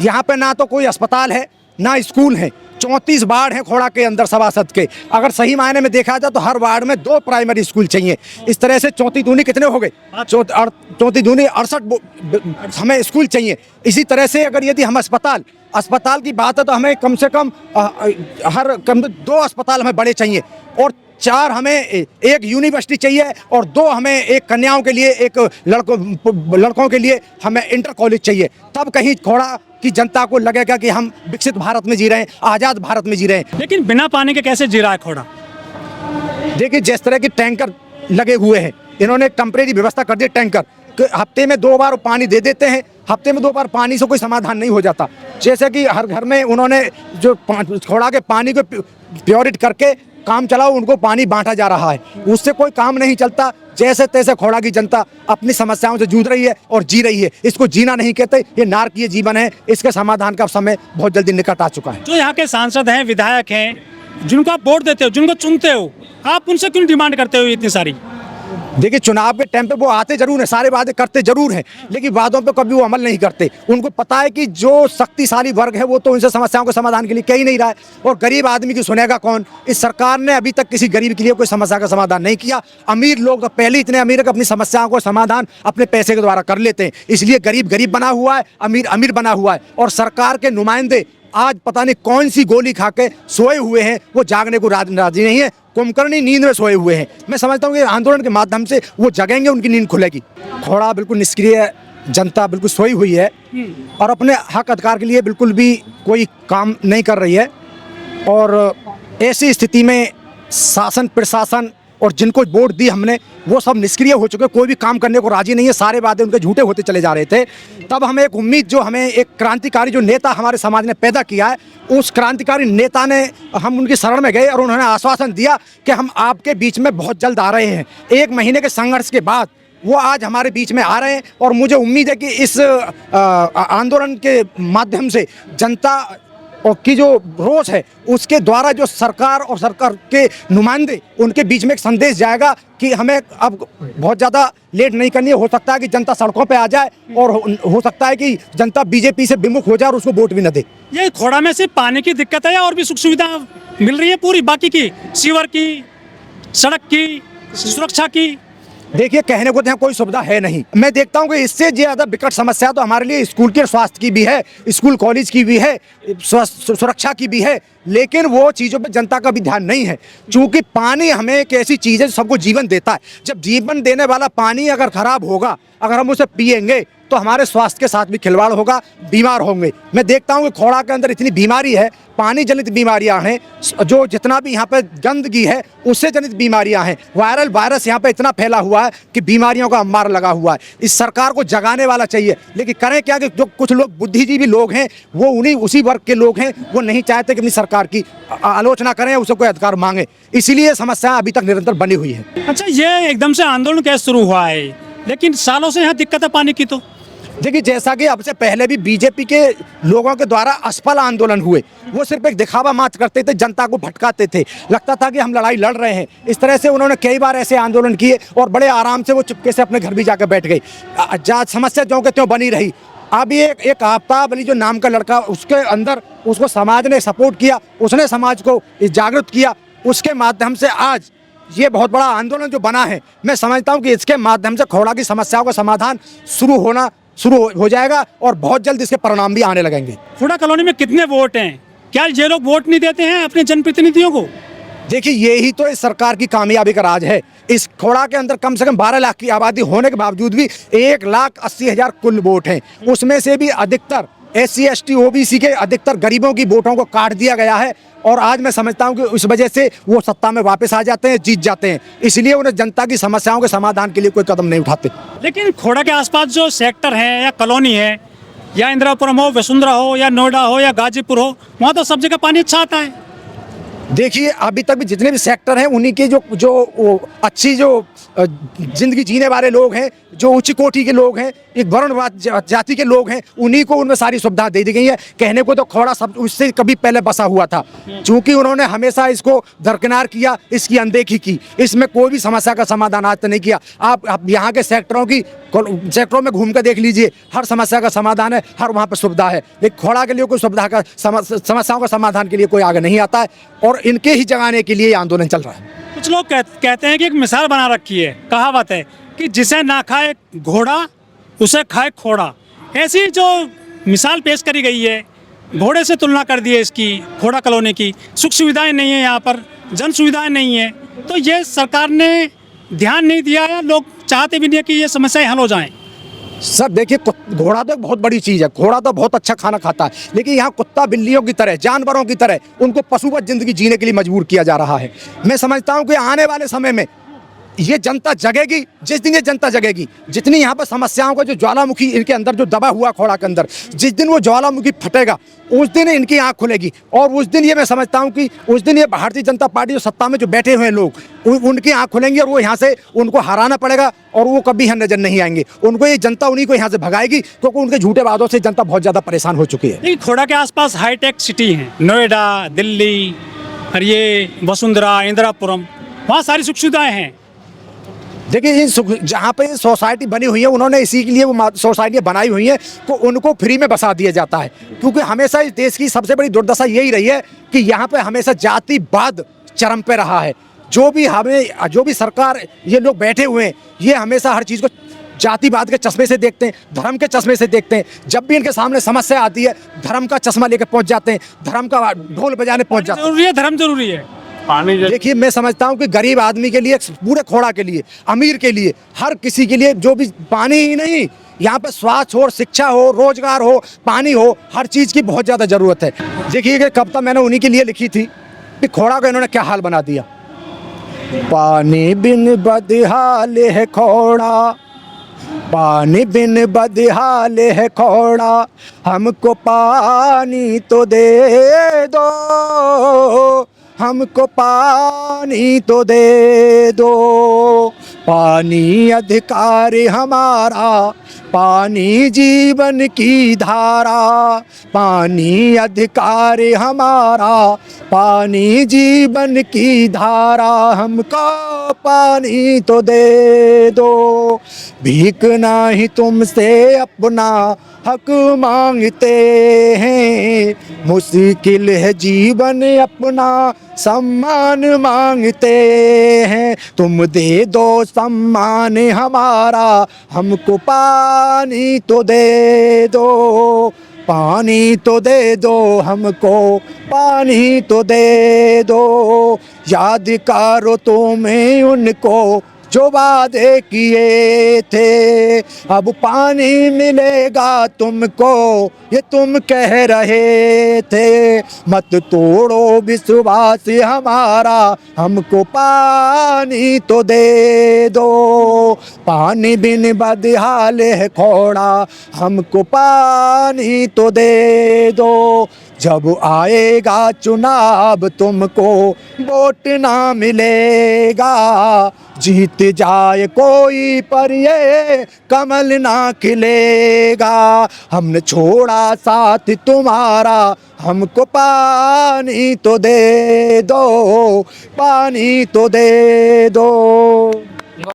यहाँ पे ना तो कोई अस्पताल है ना स्कूल है। 34 वार्ड हैं खोड़ा के अंदर सभासद के। अगर सही मायने में देखा जाए तो हर वार्ड में 2 प्राइमरी स्कूल चाहिए। इस तरह से 34 दूनी कितने हो गए? 34 दूनी 68 हमें स्कूल चाहिए। इसी तरह से अगर यदि हम अस्पताल की बात है तो हमें कम से कम 2 अस्पताल हमें बड़े चाहिए और 4 हमें एक यूनिवर्सिटी चाहिए और 2 हमें एक कन्याओं के लिए, एक लड़कों के लिए हमें इंटर कॉलेज चाहिए। तब कहीं खोड़ा की जनता को लगेगा कि हम विकसित भारत में जी रहे हैं, आज़ाद भारत में जी रहे हैं। लेकिन बिना पानी के कैसे जी रहा है खोड़ा? देखिए, जिस तरह के टैंकर लगे हुए हैं, इन्होंने टेम्परेरी व्यवस्था कर दी। टैंकर हफ्ते में 2 बार पानी दे देते हैं। हफ्ते में 2 बार पानी से कोई समाधान नहीं हो जाता। जैसे कि हर घर में उन्होंने जो खोड़ा के पानी को प्योरिट करके काम चलाओ, उनको पानी बांटा जा रहा है, उससे कोई काम नहीं चलता। जैसे तैसे खोड़ा की जनता अपनी समस्याओं से जूझ रही है और जी रही है। इसको जीना नहीं कहते, ये नारकीय जीवन है। इसके समाधान का समय बहुत जल्दी निकट आ चुका है। जो यहाँ के सांसद हैं, विधायक हैं, जिनको आप वोट देते हो, जिनको चुनते हो, आप उनसे क्यों डिमांड करते हो इतनी सारी? देखिए, चुनाव के टाइम पे वो आते जरूर हैं, सारे वादे करते जरूर हैं, लेकिन वादों पे कभी वो अमल नहीं करते। उनको पता है कि जो शक्तिशाली वर्ग है वो तो उनसे समस्याओं के समाधान के लिए कह ही नहीं रहा है, और गरीब आदमी की सुनेगा कौन? इस सरकार ने अभी तक किसी गरीब के लिए कोई समस्या का समाधान नहीं किया। अमीर लोग तो पहले इतने अमीर है कि अपनी समस्याओं को समाधान अपने पैसे के द्वारा कर लेते हैं, इसलिए गरीब गरीब बना हुआ है, अमीर अमीर बना हुआ है। और सरकार के नुमाइंदे आज पता नहीं कौन सी गोली खा के सोए हुए हैं, वो जागने को राजी नहीं है, कुंभकर्णी नींद में सोए हुए हैं। मैं समझता हूँ कि आंदोलन के माध्यम से वो जगेंगे, उनकी नींद खुलेगी। खोड़ा बिल्कुल निष्क्रिय जनता बिल्कुल सोई हुई है और अपने हक अधिकार के लिए बिल्कुल भी कोई काम नहीं कर रही है। और ऐसी स्थिति में शासन प्रशासन और जिनको वोट दी हमने वो सब निष्क्रिय हो चुके, कोई भी काम करने को राजी नहीं है। सारे वादे उनके झूठे होते चले जा रहे थे। तब हमें एक उम्मीद, जो हमें एक क्रांतिकारी जो नेता हमारे समाज ने पैदा किया है, उस क्रांतिकारी नेता ने, हम उनकी शरण में गए और उन्होंने आश्वासन दिया कि हम आपके बीच में बहुत जल्द आ रहे हैं। 1 महीने के संघर्ष के बाद वो आज हमारे बीच में आ रहे हैं और मुझे उम्मीद है कि इस आंदोलन के माध्यम से जनता और की जो रोष है उसके द्वारा जो सरकार और सरकार के नुमाइंदे, उनके बीच में एक संदेश जाएगा कि हमें अब बहुत ज़्यादा लेट नहीं करनी है। हो सकता है कि जनता सड़कों पे आ जाए और हो सकता है कि जनता बीजेपी से विमुख हो जाए और उसको वोट भी न दे। ये खोड़ा में सिर्फ पानी की दिक्कत है या और भी सुख सुविधा मिल रही है पूरी बाकी की, सीवर की, सड़क की, सुरक्षा की? देखिए, कहने को तो यहाँ कोई सुविधा है नहीं। मैं देखता हूँ कि इससे ज़्यादा विकट समस्या तो हमारे लिए स्कूल के स्वास्थ्य की भी है, स्कूल कॉलेज की भी है, सुरक्षा की भी है, लेकिन वो चीज़ों पे जनता का भी ध्यान नहीं है। क्योंकि पानी हमें एक ऐसी चीज़ है जो सबको जीवन देता है। जब जीवन देने वाला पानी अगर खराब होगा, अगर हम उसे पिएंगे तो हमारे स्वास्थ्य के साथ भी खिलवाड़ होगा, बीमार होंगे। मैं देखता हूँ कि खोड़ा के अंदर इतनी बीमारी है, पानी जनित बीमारियां हैं, जो जितना भी यहाँ पे गंदगी है उससे जनित बीमारियां हैं। वायरस यहाँ पे इतना फैला हुआ है कि बीमारियों का अंबार लगा हुआ है। इस सरकार को जगाने वाला चाहिए, लेकिन करें क्या कि जो कुछ लोग बुद्धिजीवी लोग हैं, वो उसी वर्ग के लोग हैं, वो नहीं चाहते कि अपनी सरकार की आलोचना करें, उसे कोई अधिकार मांगे। इसीलिए समस्या अभी तक निरंतर बनी हुई है। अच्छा, ये एकदम से आंदोलन कैसे शुरू हुआ है? लेकिन सालों से यहाँ दिक्कत है पानी की। तो देखिए, जैसा कि अब से पहले भी बीजेपी के लोगों के द्वारा असफल आंदोलन हुए, वो सिर्फ एक दिखावा मात्र करते थे, जनता को भटकाते थे, लगता था कि हम लड़ाई लड़ रहे हैं। इस तरह से उन्होंने कई बार ऐसे आंदोलन किए और बड़े आराम से वो चुपके से अपने घर भी जाकर बैठ गए। समस्या ज्यों के त्यों बनी रही। अब एक आफ्ताब अली जो नाम का लड़का, उसके अंदर उसको समाज ने सपोर्ट किया, उसने समाज को जागरूक किया, उसके माध्यम से आज ये बहुत बड़ा आंदोलन जो बना है। मैं समझता हूँ कि इसके माध्यम से खोड़ा की समस्याओं का समाधान शुरू हो जाएगा और बहुत जल्द इसके परिणाम भी आने लगेंगे। खोड़ा कॉलोनी में कितने वोट हैं? क्या ये लोग वोट नहीं देते हैं अपने जनप्रतिनिधियों को? देखिए, यही तो इस सरकार की कामयाबी का राज है। इस खोड़ा के अंदर कम से कम 12 लाख की आबादी होने के बावजूद भी 1,80,000 कुल वोट हैं। उसमें से भी अधिकतर SC ST OBC के अधिकतर गरीबों की वोटों को काट दिया गया है और आज मैं समझता हूं कि उस वजह से वो सत्ता में वापस आ जाते हैं, जीत जाते हैं। इसलिए उन्हें जनता की समस्याओं के समाधान के लिए कोई कदम नहीं उठाते। लेकिन खोड़ा के आसपास जो सेक्टर है या कॉलोनी है, या इंदिरापुरम हो, वसुंधरा हो, या नोएडा हो, या गाजीपुर हो, वहाँ तो सब जगह पानी अच्छा आता है। देखिए अभी तक भी जितने भी सेक्टर हैं उन्हीं के जो अच्छी जो जिंदगी जीने वाले लोग हैं, जो उच्च कोटि के लोग हैं, एक वर्ण जाति के लोग हैं, उन्हीं को उनमें सारी सुविधा दे दी गई है। कहने को तो खौड़ा सब उससे कभी पहले बसा हुआ था, चूंकि उन्होंने हमेशा इसको दरकिनार किया, इसकी अनदेखी की, इसमें कोई भी समस्या का समाधान आज तक नहीं किया। आप यहाँ के सेक्टरों में घूम कर देख लीजिए, हर समस्या का समाधान है, हर वहाँ पर सुविधा है। लेकिन खौड़ा के लिए कोई सुविधा का समस्याओं का समाधान के लिए कोई आगे नहीं आता है, और इनके ही जगाने के लिए आंदोलन चल रहा है। कुछ लोग कहते हैं कि एक मिसाल बना रखी है, कहावत है कि जिसे ना खाए घोड़ा उसे खाए खोड़ा। ऐसी जो मिसाल पेश करी गई है, घोड़े से तुलना कर दी है इसकी, खोड़ा कॉलोनी की। सुख सुविधाएं नहीं है, यहाँ पर जन सुविधाएं नहीं है, तो ये सरकार ने ध्यान नहीं दिया है। लोग चाहते भी नहीं है कि ये समस्याएं हल हो जाएं। सर देखिए, घोड़ा तो एक बहुत बड़ी चीज़ है, घोड़ा तो बहुत अच्छा खाना खाता है, लेकिन यहाँ कुत्ता बिल्लियों की तरह, जानवरों की तरह उनको पशुवत जिंदगी जीने के लिए मजबूर किया जा रहा है। मैं समझता हूँ कि आने वाले समय में ये जनता जगेगी, जिस दिन ये जनता जगेगी, जितनी यहाँ पर समस्याओं का जो ज्वालामुखी इनके अंदर जो दबा हुआ खौड़ा के अंदर, जिस दिन वो ज्वालामुखी फटेगा उस दिन इनकी आँख खुलेगी। और उस दिन ये मैं समझता हूँ कि उस दिन ये भारतीय जनता पार्टी जो सत्ता में जो बैठे हुए लोग, उनकी आँख खुलेंगी और वो यहाँ से उनको हराना पड़ेगा, और वो कभी यहाँ नजर नहीं आएंगे। उनको ये जनता उन्हीं को यहाँ से भगाएगी, क्योंकि उनके झूठे वादों से जनता बहुत ज़्यादा परेशान हो चुकी है। खोड़ा के आसपास हाईटेक सिटी हैं, नोएडा, दिल्ली, और ये वसुंधरा, इंदिरापुरम, वहाँ सारी सुख सुविधाएँ हैं। देखिए जहाँ पे सोसाइटी बनी हुई है, उन्होंने इसी के लिए वो सोसाइटी बनाई हुई है तो उनको फ्री में बसा दिया जाता है, क्योंकि हमेशा इस देश की सबसे बड़ी दुर्दशा यही रही है कि यहाँ पे हमेशा जातिवाद चरम पे रहा है। जो भी सरकार ये लोग बैठे हुए हैं, ये हमेशा हर चीज़ को जातिवाद के चश्मे से देखते हैं, धर्म के चश्मे से देखते हैं। जब भी इनके सामने समस्या आती है, धर्म का चश्मा लेकर पहुँच जाते हैं, धर्म का ढोल बजाने पहुँच जाते हैं। जरूरी है, धर्म जरूरी है। देखिए मैं समझता हूँ कि गरीब आदमी के लिए, पूरे खोड़ा के लिए, अमीर के लिए, हर किसी के लिए, जो भी पानी ही नहीं, यहाँ पे स्वास्थ्य हो, शिक्षा हो, रोजगार हो, पानी हो, हर चीज़ की बहुत ज़्यादा ज़रूरत है। देखिए कि कविता मैंने उन्हीं के लिए लिखी थी कि खोड़ा का इन्होंने क्या हाल बना दिया। पानी बिन बदहाल है खोड़ा, पानी बिन बदहाल है खोड़ा, हमको पानी तो दे दो, हमको पानी तो दे दो। पानी अधिकार हमारा, पानी जीवन की धारा, पानी अधिकार हमारा, पानी जीवन की धारा, हमको पानी तो दे दो। भीख नहीं तुमसे अपना हक मांगते हैं, मुश्किल है जीवन अपना सम्मान मांगते हैं। तुम दे दो सम्मान हमारा, हमको पानी तो दे दो, पानी तो दे दो, हमको पानी तो दे दो। याद करो तुम्हें उनको जो वादे किए थे, अब पानी मिलेगा तुमको ये तुम कह रहे थे। मत तोड़ो विश्वास हमारा, हमको पानी तो दे दो। पानी बिन बदहाल है खोड़ा, हमको पानी तो दे दो। जब आएगा चुनाव तुमको वोट ना मिलेगा, जीत जाए कोई पर ये कमल ना खिलेगा। हमने छोड़ा साथ तुम्हारा, हमको पानी तो दे दो, पानी तो दे दो।